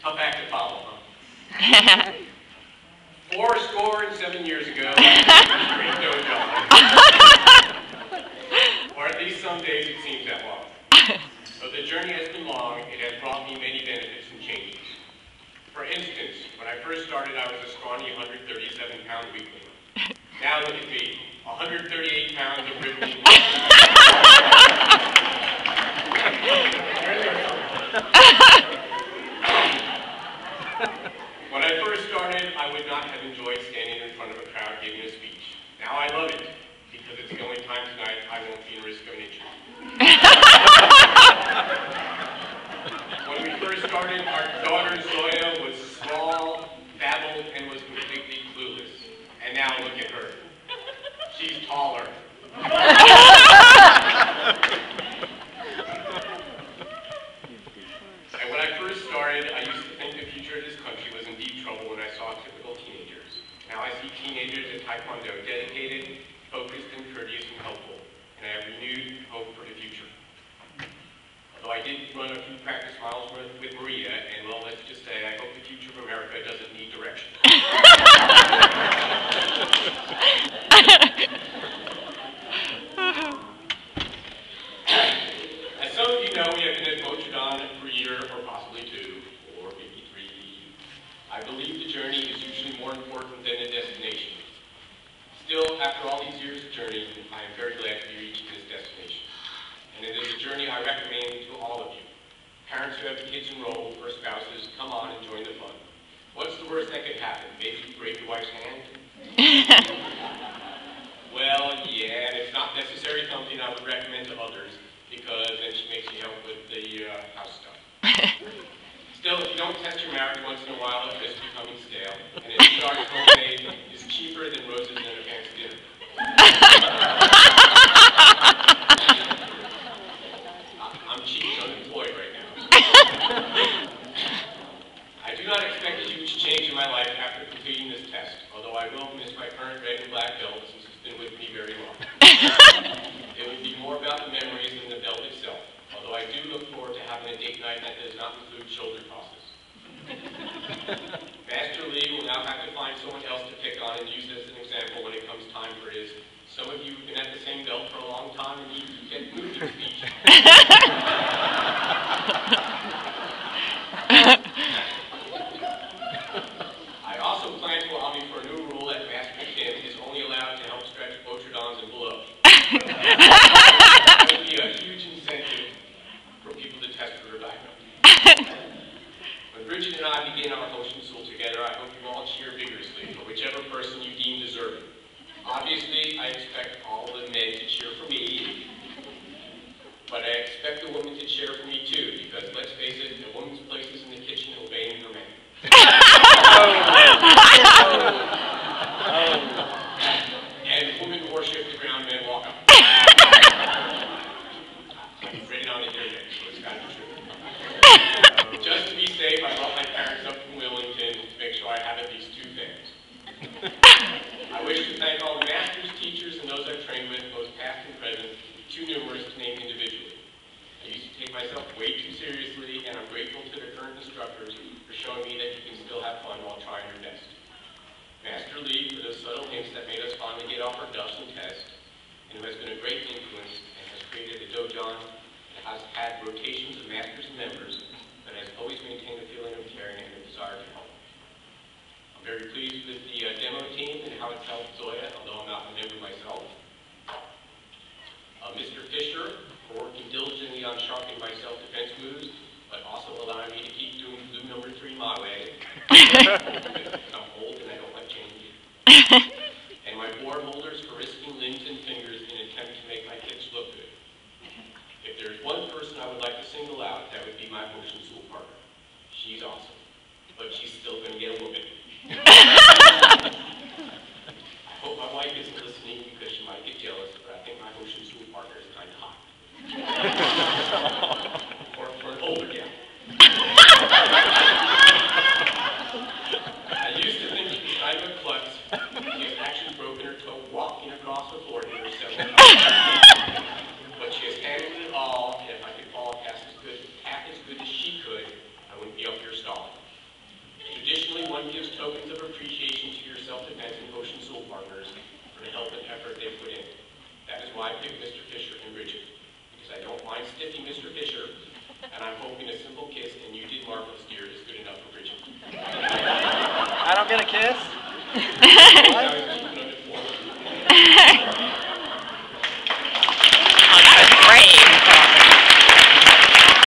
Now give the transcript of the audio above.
Tough act to follow, huh? 7 years ago, great dojo. Or at least some days it seems that long. Though the journey has been long, it has brought me many benefits and changes. For instance, when I first started, I was a scrawny 137-pound weakling. Now look at me, 138 pounds of rippling. When I first started, I would not have enjoyed standing in front of a crowd giving a speech. Now I love it, because it's the only time tonight I won't be in risk of an injury. When we first started, our daughter Zoya was small, babbled, and was completely clueless. And now look at her. She's taller. And when I first started, I used to think the future of this country was in deep trouble when I saw typical teenagers. Now I see teenagers at Taekwondo dedicated, focused, and courteous and helpful. And I have renewed hope for the future. Although I did run a few practice miles with Maria, and well, let's just say I hope the future of America doesn't need direction. As some of you know, we have been at Botradon for a year, or possibly 2, or maybe 3. I believe the journey is usually more important than the destination. Still, after all these years of journeying, I am very glad to be reaching this destination. And it is a journey I recommend to all of you. Parents who have kids enrolled or spouses, come on and join the fun. What's the worst that could happen? Maybe you break your wife's hand? Well, yeah, and it's not necessarily something I would recommend to others, because then she makes you help with the house stuff. Still, if you don't test your marriage once in a while, it's just becoming stale. And if you start homemade, is cheaper than roses and a fancy dinner. I'm cheap and unemployed right now. I do not expect a huge change in my life after completing this test, although I will miss my current red and black belt since it's been with me very long. It would be more about the memories than the belt itself, although I do look forward to having a date night that does not include shoulder tosses. Master Lee will now have to find someone else to pick on and use as an example when it comes time for his, some of you have been at the same belt for a long time and you get moving speech. I also plan to allow me for a new rule that Master Kim is only allowed to help stretch Botradons and below. That would be a huge incentive for people to test for their diagnosis. When Bridget and I begin our Hoshin School together, I hope you all cheer vigorously for whichever person you deem deserving. Obviously, I expect all the men to cheer for me, but I expect the women to cheer for me too, because let's face it, a woman's place is in the kitchen obeying her man. And women worship the ground, men walk up. I'm ready on the internet, so it's got to be true. Just to be safe, I brought my parents up from Wilmington to make sure I have at least 2 things. I wish to thank all the masters, teachers, and those I've trained with, both past and present, too numerous to name individually. I used to take myself way too seriously, and I'm grateful to the current instructors for showing me that you can still have fun while trying your best. Master Lee for those subtle hints that made us finally get off our dust and test, and who has been a great influence and has created a dojon that has had rotations of masters and members, but has always maintained a feeling of caring and a desire to help. I'm very pleased with the demo team and how it's helped Zoya, although I'm not a member myself. Mr. Fisher for working diligently on sharpening my self-defense moves, but also allowing me to keep doing blue number 3 my way. I'm old and I don't like change. And my board holders for risking limbs and fingers in an attempt to make my kicks look good. If there's one person I would like to single out, that would be my Hoshin School partner. She's awesome, but she's still going to get a whooping. I hope my wife isn't listening because she might get jealous, but I think my Hoshin School partner is kind of hot. For an older gal. I used to think she was kind of a klutz. She has actually broken her toe walking across the floor here several times. But she has handled it all, and if I could fall half as good as she could, I wouldn't be up here stalling. I picked Mr. Fisher and Bridget, because I don't mind stiffing Mr. Fisher, and I'm hoping a simple kiss, and you did marvelous, dear, is good enough for Bridget. I don't get a kiss? What?